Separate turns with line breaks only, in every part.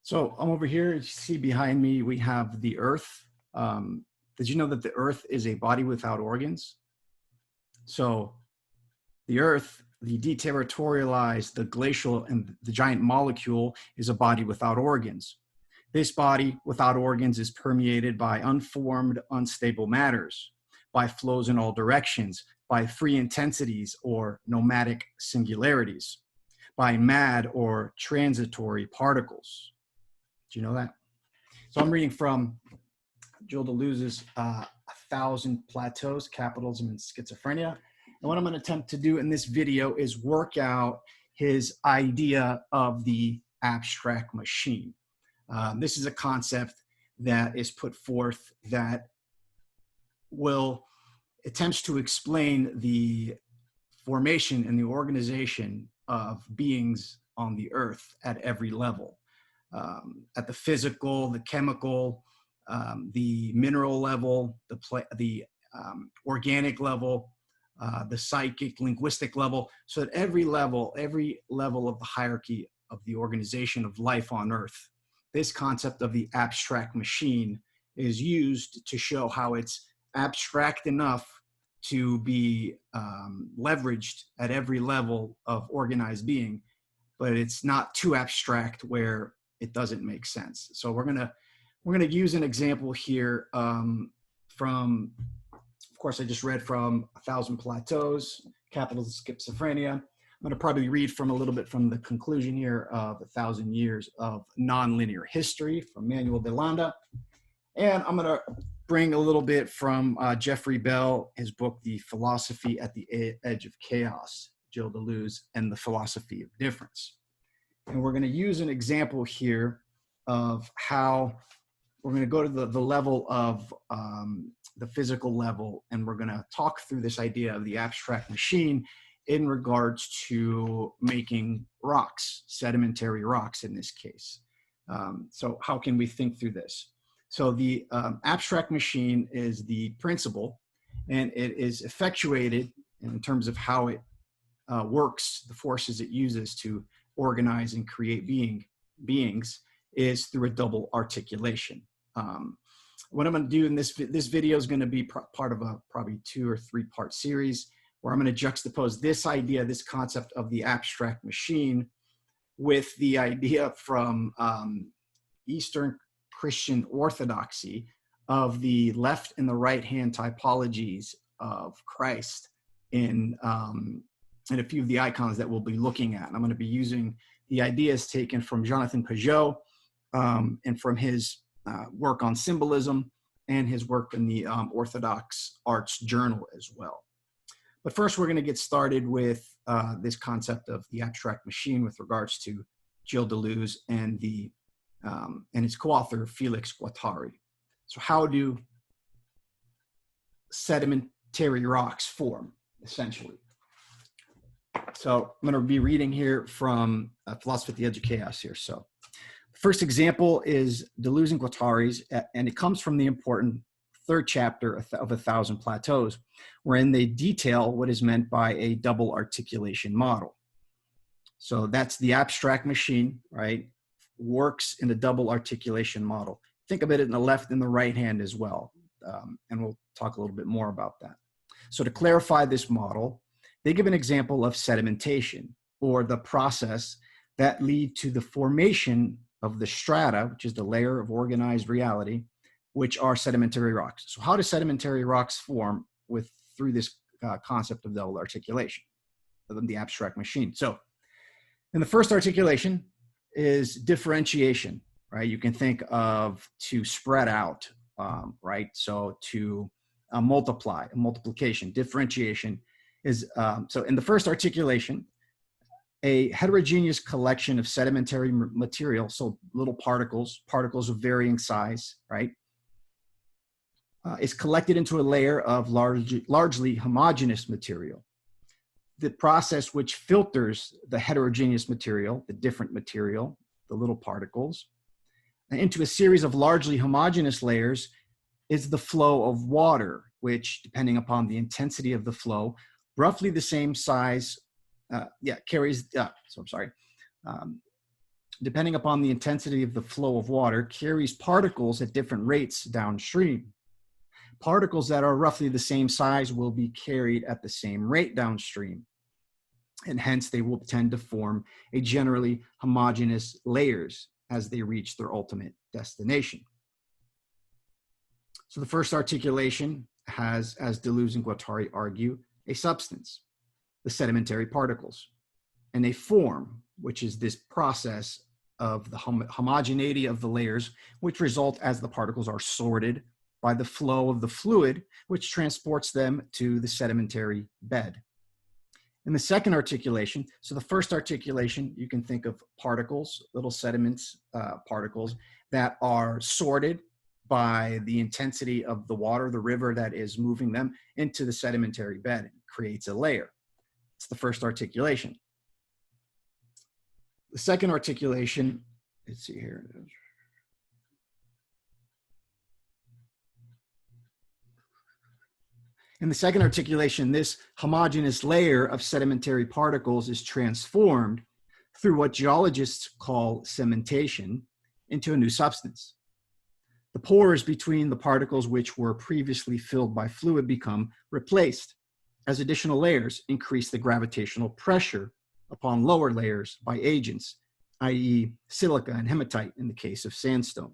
So I'm over here. You see behind me, we have the Earth. Did you know that the Earth is a body without organs? So the Earth, the deterritorialized, the glacial, and the giant molecule is a body without organs. This body without organs is permeated by unformed, unstable matters, by flows in all directions, by free intensities or nomadic singularities, by mad or transitory particles. Do you know that? So I'm reading from Gilles Deleuze's 1,000 Plateaus, Capitalism and Schizophrenia. And what I'm going to attempt to do in this video is work out his idea of the abstract machine. This is a concept that is put forth that attempts to explain the formation and the organization of beings on the earth at every level. At the physical, the chemical, the mineral level, the organic level, the psychic, linguistic level. So at every level of the hierarchy of the organization of life on Earth, this concept of the abstract machine is used to show how it's abstract enough to be leveraged at every level of organized being, but it's not too abstract where it doesn't make sense. So we're gonna use an example here from, of course, I just read from 1,000 Plateaus, Capitalism, Schizophrenia. I'm gonna probably read from a little bit from the conclusion here of 1,000 Years of Nonlinear History from Manuel de Landa. And I'm gonna bring a little bit from Jeffrey Bell, his book, The Philosophy at the Edge of Chaos, Gilles Deleuze and the Philosophy of Difference. And we're going to use an example here of how we're going to go to the level of the physical level, and we're going to talk through this idea of the abstract machine in regards to making rocks, sedimentary rocks in this case. So how can we think through this? So the abstract machine is the principle, and it is effectuated in terms of how it works, the forces it uses to organize and create beings is through a double articulation. What I'm going to do in this video is going to be part of a probably 2 or 3 part series where I'm going to juxtapose this idea, this concept of the abstract machine with the idea from Eastern Christian orthodoxy of the left and the right hand typologies of Christ in a few of the icons that we'll be looking at. And I'm going to be using the ideas taken from Jonathan Pageau and from his work on symbolism and his work in the Orthodox Arts Journal as well. But first, we're going to get started with this concept of the abstract machine with regards to Gilles Deleuze and his co-author, Deleuze Guattari. So how do sedimentary rocks form, essentially? So I'm going to be reading here from Philosophy at the Edge of Chaos here. So the first example is Deleuze and Guattari's, and it comes from the important 3rd chapter of 1,000 Plateaus, wherein they detail what is meant by a double articulation model. So that's the abstract machine, right? Works in a double articulation model. Think of it in the left and the right hand as well. And we'll talk a little bit more about that. So to clarify this model, they give an example of sedimentation, or the process that lead to the formation of the strata, which is the layer of organized reality, which are sedimentary rocks. So how do sedimentary rocks form through this concept of double articulation, of the abstract machine? So in the first articulation is differentiation, right? You can think of to spread out, right? So to multiply, multiplication, differentiation is, so in the first articulation, a heterogeneous collection of sedimentary material, so little particles of varying size, right, is collected into a layer of largely homogeneous material. The process which filters the heterogeneous material, the different material, the little particles, into a series of largely homogeneous layers is the flow of water, which, depending upon the intensity of the flow, roughly the same size, depending upon the intensity of the flow of water, carries particles at different rates downstream. Particles that are roughly the same size will be carried at the same rate downstream, and hence they will tend to form a generally homogeneous layers as they reach their ultimate destination. So the first articulation has, as Deleuze and Guattari argue, a substance, the sedimentary particles, and a form, which is this process of the homogeneity of the layers, which result as the particles are sorted by the flow of the fluid, which transports them to the sedimentary bed. In the second articulation, so the first articulation, you can think of particles, little sediments, particles that are sorted by the intensity of the water, the river that is moving them into the sedimentary bed. It creates a layer. It's the first articulation. The second articulation, let's see here. In the second articulation, this homogeneous layer of sedimentary particles is transformed through what geologists call cementation into a new substance. The pores between the particles which were previously filled by fluid become replaced as additional layers increase the gravitational pressure upon lower layers by agents, i.e. silica and hematite in the case of sandstone,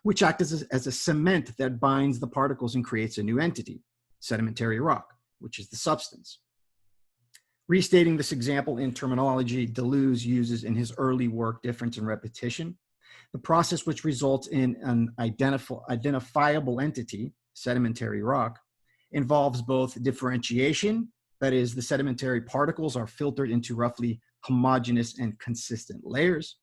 which act as a cement that binds the particles and creates a new entity, sedimentary rock, which is the substance. Restating this example in terminology Deleuze uses in his early work, Difference and Repetition, the process which results in an identifiable entity, sedimentary rock, involves both differentiation, that is, the sedimentary particles are filtered into roughly homogeneous and consistent layers,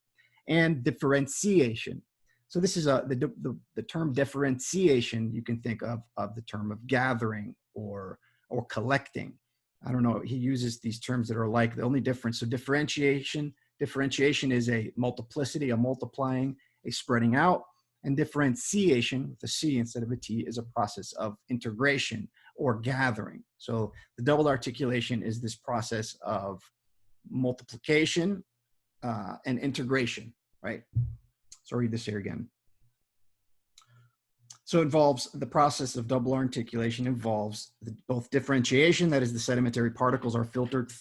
and differentiation. So this is the term differentiation you can think of the term of gathering or collecting. I don't know, he uses these terms that are like the only difference. So differentiation is a multiplicity, a multiplying, a spreading out, and differentiation with a C instead of a T is a process of integration or gathering. So the double articulation is this process of multiplication and integration, right? So I'll read this here again. So it involves the process of double articulation involves both differentiation, that is the sedimentary particles are filtered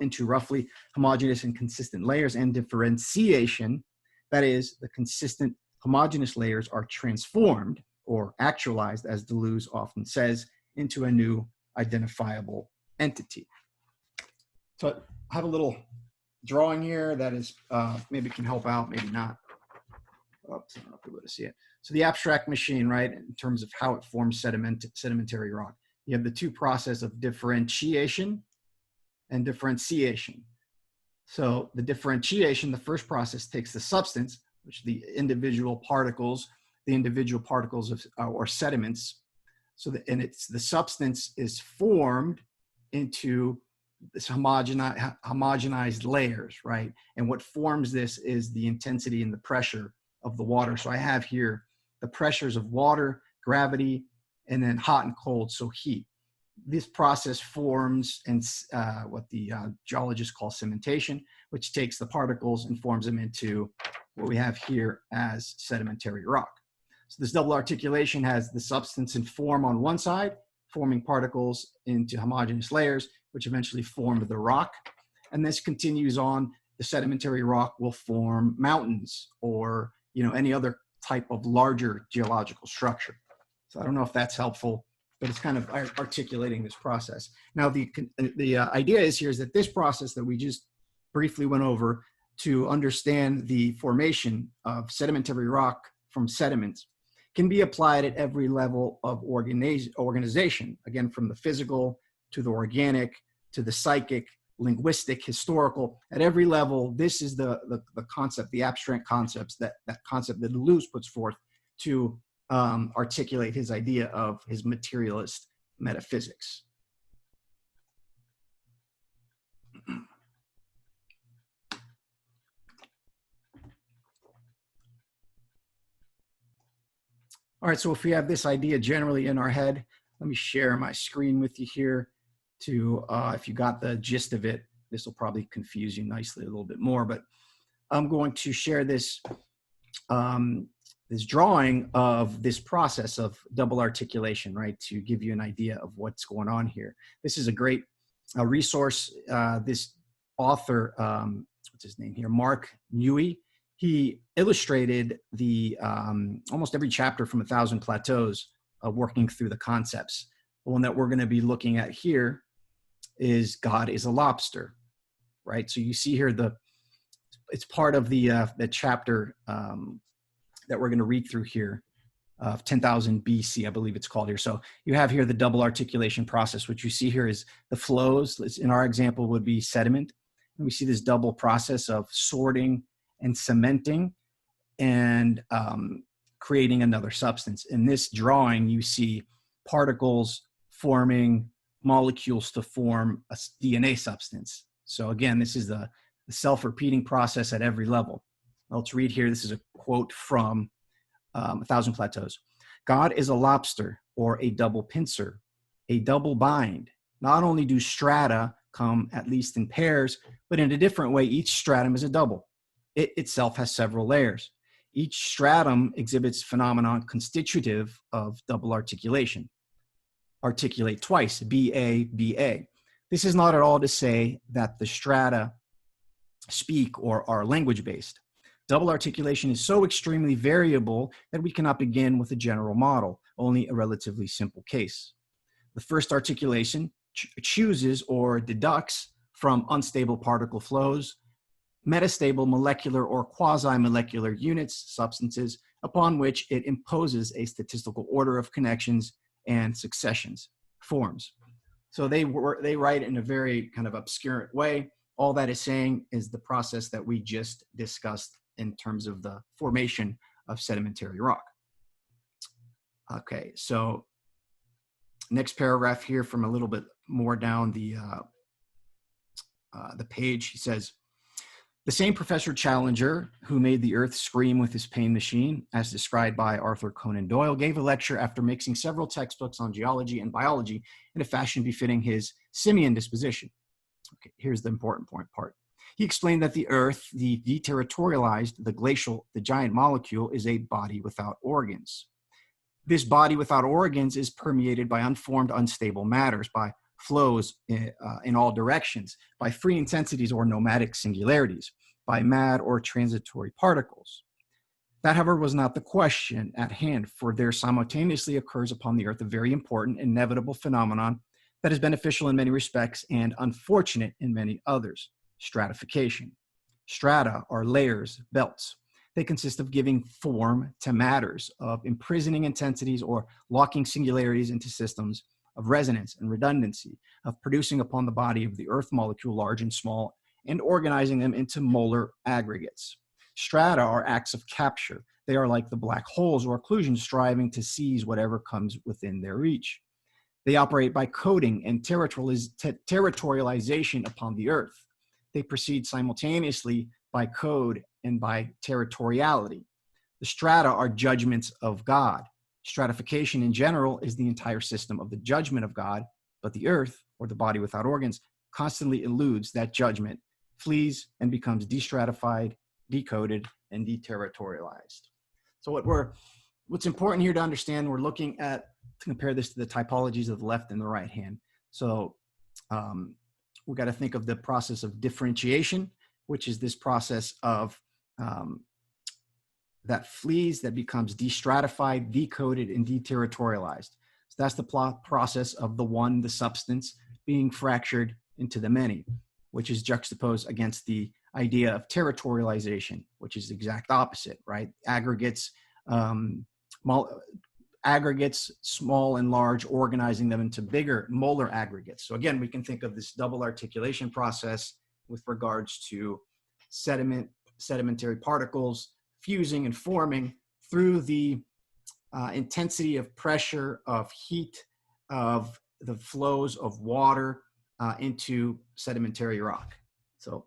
into roughly homogeneous and consistent layers, and differentiation, that is the consistent homogeneous layers are transformed or actualized, as Deleuze often says, into a new identifiable entity. So I have a little drawing here that is maybe can help out, maybe not. Oops, I don't know if you're able to see it. So the abstract machine, right, in terms of how it forms sedimentary rock, you have the two processes of differentiation and differentiation. So the differentiation, the first process takes the substance, which the individual particles of or sediments. So the substance is formed into this homogenized layers, right? And what forms this is the intensity and the pressure of the water. So I have here the pressures of water, gravity, and then hot and cold, so heat. This process forms and what the geologists call cementation, which takes the particles and forms them into what we have here as sedimentary rock. So this double articulation has the substance and form on one side, forming particles into homogeneous layers, which eventually form the rock. And this continues on. The sedimentary rock will form mountains or any other type of larger geological structure. So I don't know if that's helpful, but it's kind of articulating this process. Now, the idea is that this process that we just briefly went over to understand the formation of sedimentary rock from sediments can be applied at every level of organization, again, from the physical to the organic to the psychic, linguistic, historical. At every level, this is the concept, the abstract concepts, that concept that Deleuze puts forth to articulate his idea of his materialist metaphysics. All right, so if we have this idea generally in our head, let me share my screen with you here to, if you got the gist of it, this will probably confuse you nicely a little bit more, but I'm going to share this, this drawing of this process of double articulation, right, to give you an idea of what's going on here. This is a great resource. This author, what's his name here, Mark Newey, he illustrated the almost every chapter from 1,000 Plateaus, working through the concepts. The one that we're going to be looking at here is God is a lobster, right? So you see here it's part of the chapter that we're going to read through here of 10,000 BC, I believe it's called here. So you have here the double articulation process. What you see here is the flows. In our example would be sediment. And we see this double process of sorting and cementing and creating another substance. In this drawing, you see particles forming molecules to form a DNA substance. So again, this is the self-repeating process at every level. Let's read here. This is a quote from 1,000 Plateaus. God is a lobster or a double pincer, a double bind. Not only do strata come at least in pairs, but in a different way, each stratum is a double. It itself has several layers. Each stratum exhibits phenomenon constitutive of double articulation. Articulate twice, B-A, B-A. This is not at all to say that the strata speak or are language-based. Double articulation is so extremely variable that we cannot begin with a general model, only a relatively simple case. The first articulation chooses or deducts from unstable particle flows, metastable molecular or quasi-molecular units, substances, upon which it imposes a statistical order of connections and successions, forms. So they write in a very kind of obscure way. All that is saying is the process that we just discussed in terms of the formation of sedimentary rock. Okay, so next paragraph here from a little bit more down the page, he says, the same Professor Challenger, who made the earth scream with his pain machine, as described by Arthur Conan Doyle, gave a lecture after mixing several textbooks on geology and biology in a fashion befitting his simian disposition. Okay, here's the important part. He explained that the earth, the deterritorialized, the glacial, the giant molecule, is a body without organs. This body without organs is permeated by unformed, unstable matters, by flows in all directions, by free intensities or nomadic singularities, by mad or transitory particles. That, however, was not the question at hand, for there simultaneously occurs upon the earth a very important, inevitable phenomenon that is beneficial in many respects and unfortunate in many others: stratification. Strata are layers, belts. They consist of giving form to matters, of imprisoning intensities or locking singularities into systems, of resonance and redundancy, of producing upon the body of the earth molecule, large and small, and organizing them into molar aggregates. Strata are acts of capture. They are like the black holes or occlusions striving to seize whatever comes within their reach. They operate by coding and territorialization upon the earth. They proceed simultaneously by code and by territoriality. The strata are judgments of God. Stratification in general is the entire system of the judgment of God, but the earth, or the body without organs, constantly eludes that judgment, flees, and becomes destratified, decoded, and deterritorialized. So what's important here to understand, we're looking at, to compare this to the typologies of the left and the right hand. So we've got to think of the process of differentiation, which is this process of that flees, that becomes destratified, decoded, and deterritorialized. So that's the process of the one, the substance, being fractured into the many, which is juxtaposed against the idea of territorialization, which is the exact opposite, right? Aggregates, small and large, organizing them into bigger molar aggregates. So again, we can think of this double articulation process with regards to sedimentary particles fusing and forming through the intensity of pressure, of heat, of the flows of water into sedimentary rock. So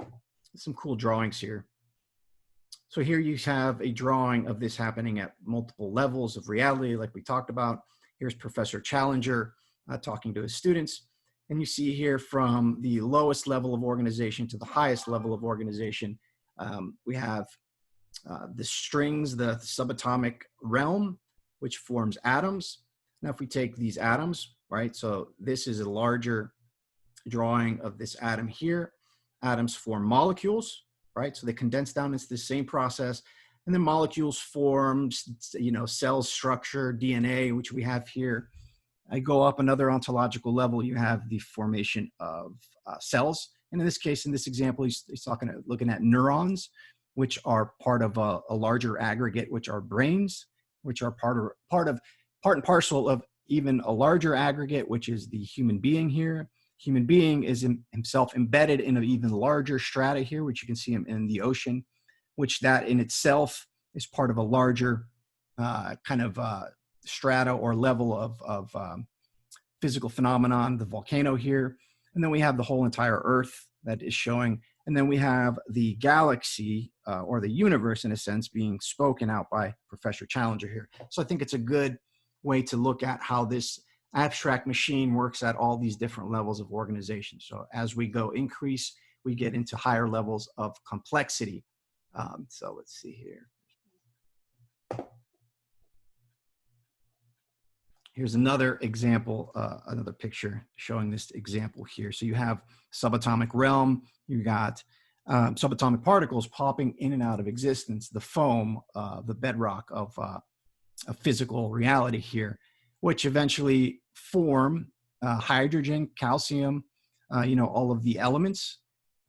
some cool drawings here. So here you have a drawing of this happening at multiple levels of reality, like we talked about. Here's Professor Challenger talking to his students. And you see here from the lowest level of organization to the highest level of organization, We have the strings, the subatomic realm, which forms atoms. Now, if we take these atoms, right, so this is a larger drawing of this atom here. Atoms form molecules, right? So they condense down into the same process, and then molecules form, you know, cell structure, DNA, which we have here. I go up another ontological level, you have the formation of cells. And in this case, in this example, he's looking at neurons, which are part of a larger aggregate, which are brains, which are part and parcel of even a larger aggregate, which is the human being here. Human being is himself embedded in an even larger strata here, which you can see him in the ocean, which that in itself is part of a larger strata or level of physical phenomenon, the volcano here. And then we have the whole entire Earth that is showing. And then we have the galaxy or the universe, in a sense, being spoken out by Professor Challenger here. So I think it's a good way to look at how this abstract machine works at all these different levels of organization. So as we go increase, we get into higher levels of complexity. So let's see here. Here's another example, another picture showing this example here. So you have subatomic realm, you got subatomic particles popping in and out of existence, the foam, the bedrock of a physical reality here, which eventually form hydrogen, calcium, all of the elements,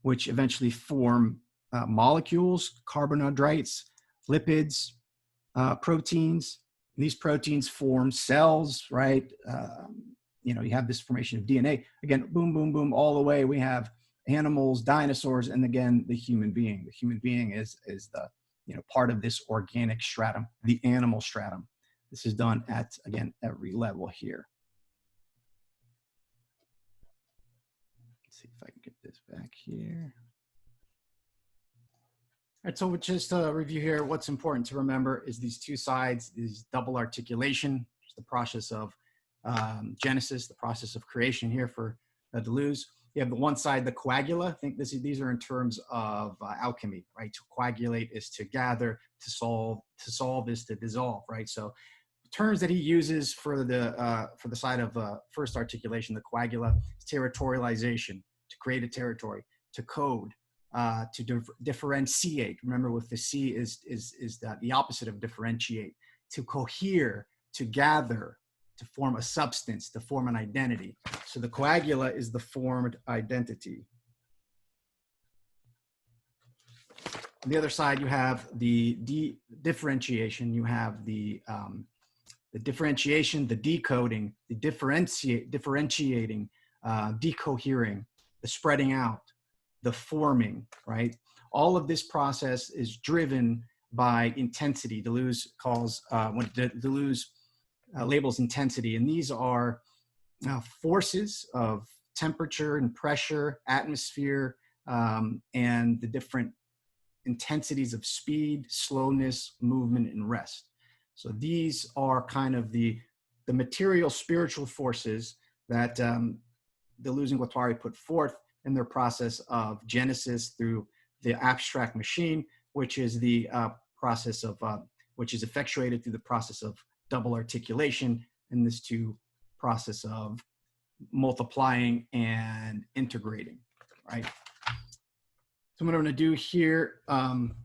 which eventually form molecules, carbohydrates, lipids, proteins. And these proteins form cells, right? You have this formation of DNA. Again, boom, boom, boom, all the way. We have animals, dinosaurs, and again, the human being. The human being is the part of this organic stratum, the animal stratum. This is done at, again, every level here. Let's see if I can get this back here. All right, so just to review here, what's important to remember is these two sides, is double articulation, which is the process of genesis, the process of creation here for Deleuze. You have the one side, the coagula. I think these are in terms of alchemy, right? To coagulate is to gather, to solve is to dissolve, right? So terms that he uses for the side of first articulation, the coagula, is territorialization, to create a territory, to code, to differentiate. Remember, with the C is the opposite of differentiate. To cohere, to gather, to form a substance, to form an identity. So the coagula is the formed identity. On the other side, you have the differentiation. You have the differentiation, the decoding, the differentiating, decohering, the spreading out, the forming, right? All of this process is driven by intensity. Deleuze calls, what Deleuze labels intensity, and these are forces of temperature and pressure, atmosphere, and the different intensities of speed, slowness, movement, and rest. So these are kind of the material spiritual forces that Deleuze and Guattari put forth in their process of genesis through the abstract machine, which is the process of, which is effectuated through the process of double articulation, and this two process of multiplying and integrating, right? So what I'm gonna do here, I'm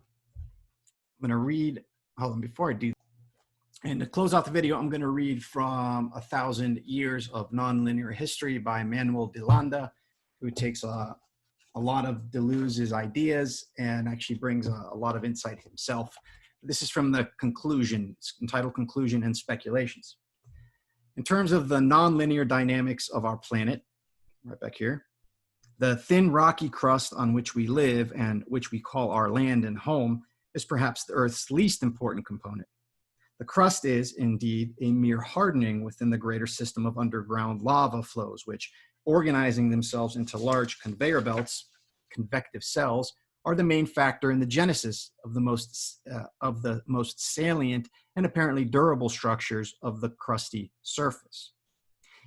gonna read, hold on, before I do, and to close out the video, I'm gonna read from 1,000 Years of Nonlinear History by Manuel de Landa, who takes a lot of Deleuze's ideas and actually brings a lot of insight himself. This is from the conclusion, it's entitled Conclusion and Speculations. In terms of the nonlinear dynamics of our planet, right back here, the thin rocky crust on which we live and which we call our land and home is perhaps the Earth's least important component. The crust is, indeed, a mere hardening within the greater system of underground lava flows, which, organizing themselves into large conveyor belts, convective cells, are the main factor in the genesis of the most salient and apparently durable structures of the crusty surface.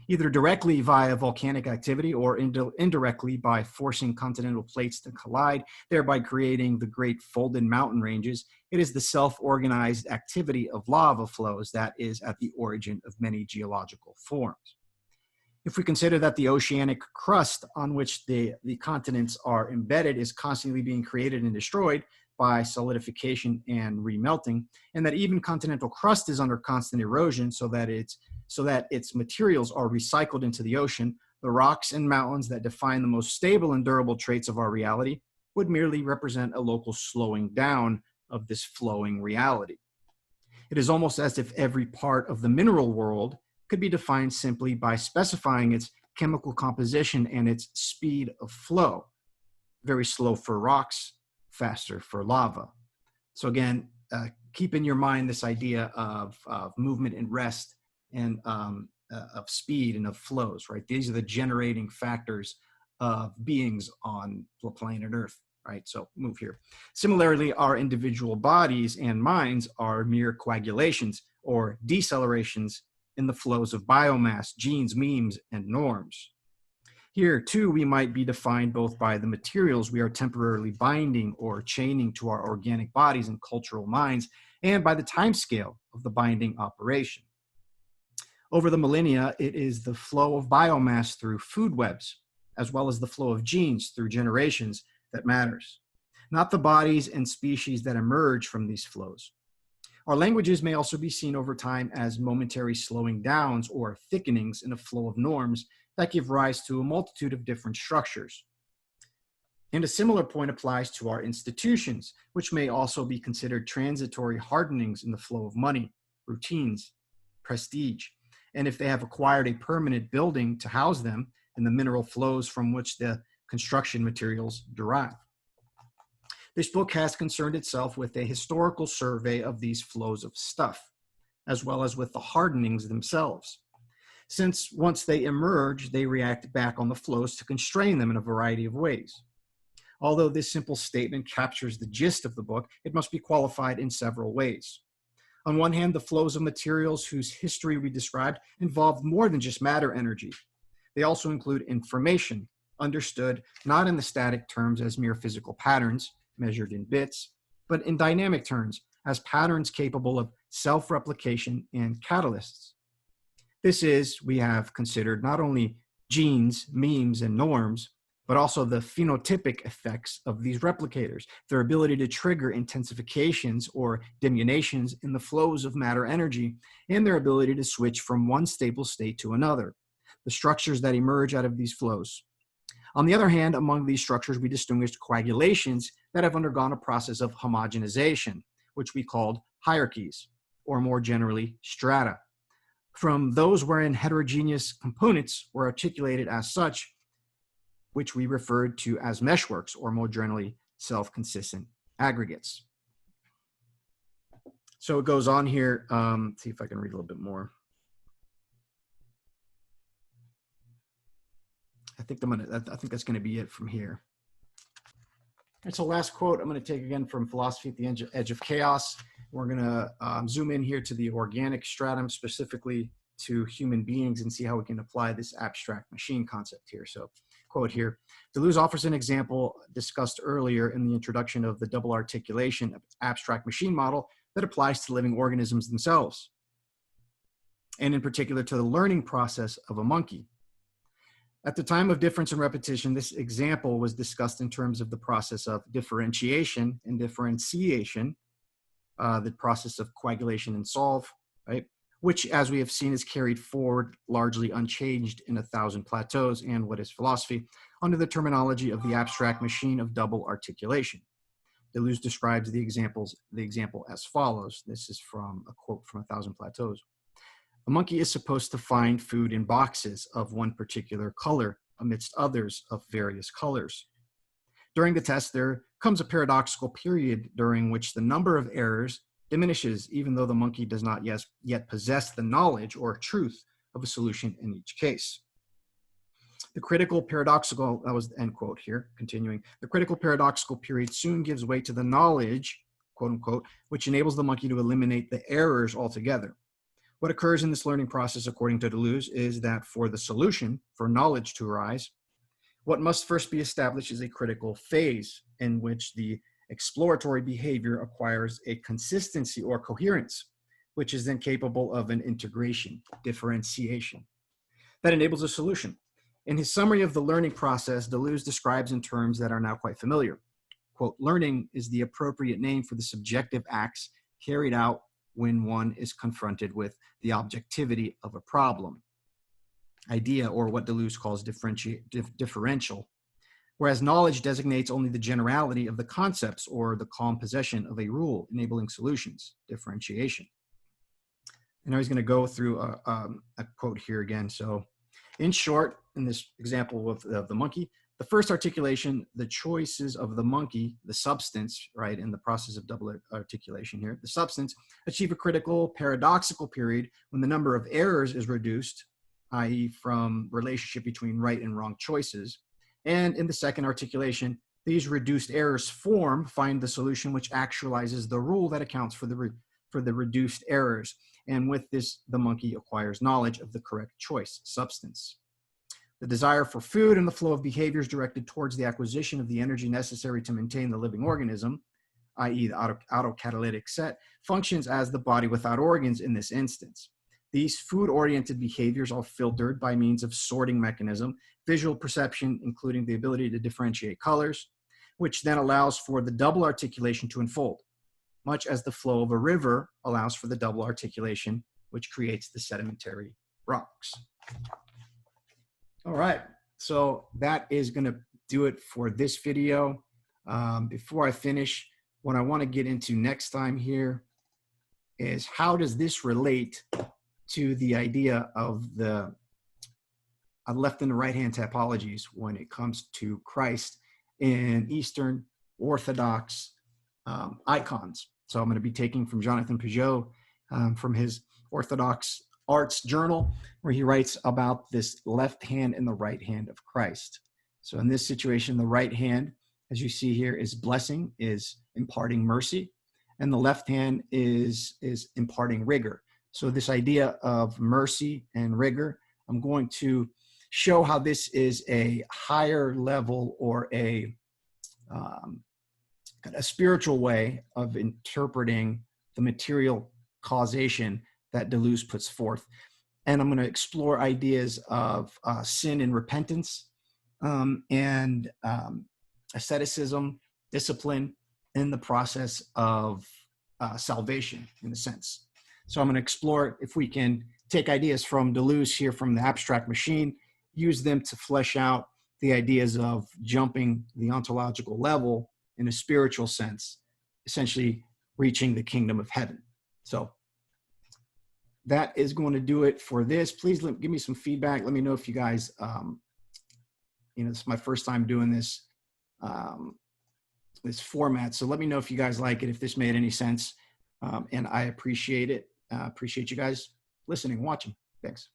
either directly via volcanic activity or indirectly by forcing continental plates to collide, thereby creating the great folded mountain ranges. It is the self-organized activity of lava flows that is at the origin of many geological forms. If we consider that the oceanic crust on which the continents are embedded is constantly being created and destroyed by solidification and remelting, and that even continental crust is under constant erosion so that its materials are recycled into the ocean, the rocks and mountains that define the most stable and durable traits of our reality would merely represent a local slowing down of this flowing reality. It is almost as if every part of the mineral world could be defined simply by specifying its chemical composition and its speed of flow. Very slow for rocks, faster for lava. So again, keep in your mind this idea of movement and rest and of speed and of flows, right? These are the generating factors of beings on the planet Earth, right? So move here. Similarly, our individual bodies and minds are mere coagulations or decelerations in the flows of biomass, genes, memes, and norms. Here, too, we might be defined both by the materials we are temporarily binding or chaining to our organic bodies and cultural minds, and by the timescale of the binding operation. Over the millennia, it is the flow of biomass through food webs, as well as the flow of genes through generations that matters, not the bodies and species that emerge from these flows. Our languages may also be seen over time as momentary slowing downs or thickenings in a flow of norms that give rise to a multitude of different structures. And a similar point applies to our institutions, which may also be considered transitory hardenings in the flow of money, routines, prestige, and if they have acquired a permanent building to house them and the mineral flows from which the construction materials derive. This book has concerned itself with a historical survey of these flows of stuff, as well as with the hardenings themselves. Since once they emerge, they react back on the flows to constrain them in a variety of ways. Although this simple statement captures the gist of the book, it must be qualified in several ways. On one hand, the flows of materials whose history we described involved more than just matter energy. They also include information, understood not in the static terms as mere physical patterns, measured in bits, but in dynamic terms as patterns capable of self-replication and catalysts. This is, we have considered not only genes, memes, and norms, but also the phenotypic effects of these replicators, their ability to trigger intensifications or diminutions in the flows of matter energy, and their ability to switch from one stable state to another, the structures that emerge out of these flows. On the other hand, among these structures, we distinguished coagulations that have undergone a process of homogenization, which we called hierarchies, or more generally, strata, from those wherein heterogeneous components were articulated as such, which we referred to as meshworks, or more generally, self-consistent aggregates. So it goes on here. See if I can read a little bit more. I think that's gonna be it from here. And so last quote I'm gonna take again from Philosophy at the Edge of Chaos. We're gonna zoom in here to the organic stratum, specifically to human beings, and see how we can apply this abstract machine concept here. So quote here, Deleuze offers an example discussed earlier in the introduction of the double articulation abstract machine model that applies to living organisms themselves, and in particular to the learning process of a monkey. At the time of difference and repetition, this example was discussed in terms of the process of differentiation and differentiation, the process of coagulation and solve, right? Which, as we have seen, is carried forward largely unchanged in 1,000 Plateaus and What is Philosophy under the terminology of the abstract machine of double articulation. Deleuze describes the example as follows. This is from a quote from 1,000 Plateaus. A monkey is supposed to find food in boxes of one particular color amidst others of various colors. During the test, there comes a paradoxical period during which the number of errors diminishes, even though the monkey does not yet possess the knowledge or truth of a solution in each case. The critical paradoxical, that was the end quote here, continuing, the critical paradoxical period soon gives way to the knowledge, quote unquote, which enables the monkey to eliminate the errors altogether. What occurs in this learning process, according to Deleuze, is that for the solution, for knowledge to arise, what must first be established is a critical phase in which the exploratory behavior acquires a consistency or coherence, which is then capable of an integration, differentiation, that enables a solution. In his summary of the learning process, Deleuze describes in terms that are now quite familiar. Quote, learning is the appropriate name for the subjective acts carried out when one is confronted with the objectivity of a problem, idea, or what Deleuze calls differential, whereas knowledge designates only the generality of the concepts or the calm possession of a rule, enabling solutions, differentiation. And now he's going to go through a quote here again. So in short, in this example of the monkey, the first articulation, the choices of the monkey, the substance, right, in the process of double articulation here, the substance achieve a critical paradoxical period when the number of errors is reduced, i.e. from relationship between right and wrong choices. And in the second articulation, these reduced errors find the solution which actualizes the rule that accounts for the reduced errors. And with this, the monkey acquires knowledge of the correct choice, substance. The desire for food and the flow of behaviors directed towards the acquisition of the energy necessary to maintain the living organism, i.e. the autocatalytic set, functions as the body without organs in this instance. These food-oriented behaviors are filtered by means of sorting mechanism, visual perception, including the ability to differentiate colors, which then allows for the double articulation to unfold, much as the flow of a river allows for the double articulation, which creates the sedimentary rocks. All right, so that is going to do it for this video. Before I finish, what I want to get into next time here is how does this relate to the idea of the left and the right-hand typologies when it comes to Christ in Eastern Orthodox icons. So I'm going to be taking from Jonathan Pageau from his Orthodox Arts Journal, where he writes about this left hand and the right hand of Christ. So in this situation, the right hand, as you see here, is blessing, is imparting mercy, and the left hand is imparting rigor. So this idea of mercy and rigor, I'm going to show how this is a higher level or a spiritual way of interpreting the material causation that Deleuze puts forth. And I'm going to explore ideas of sin and repentance and asceticism, discipline in the process of salvation, in a sense. So I'm going to explore if we can take ideas from Deleuze here from the abstract machine, use them to flesh out the ideas of jumping the ontological level in a spiritual sense, essentially reaching the kingdom of heaven. So that is going to do it for this. Please give me some feedback. Let me know if you guys, this is my first time doing this, this format. So let me know if you guys like it, if this made any sense. And I appreciate it. Appreciate you guys listening, watching. Thanks.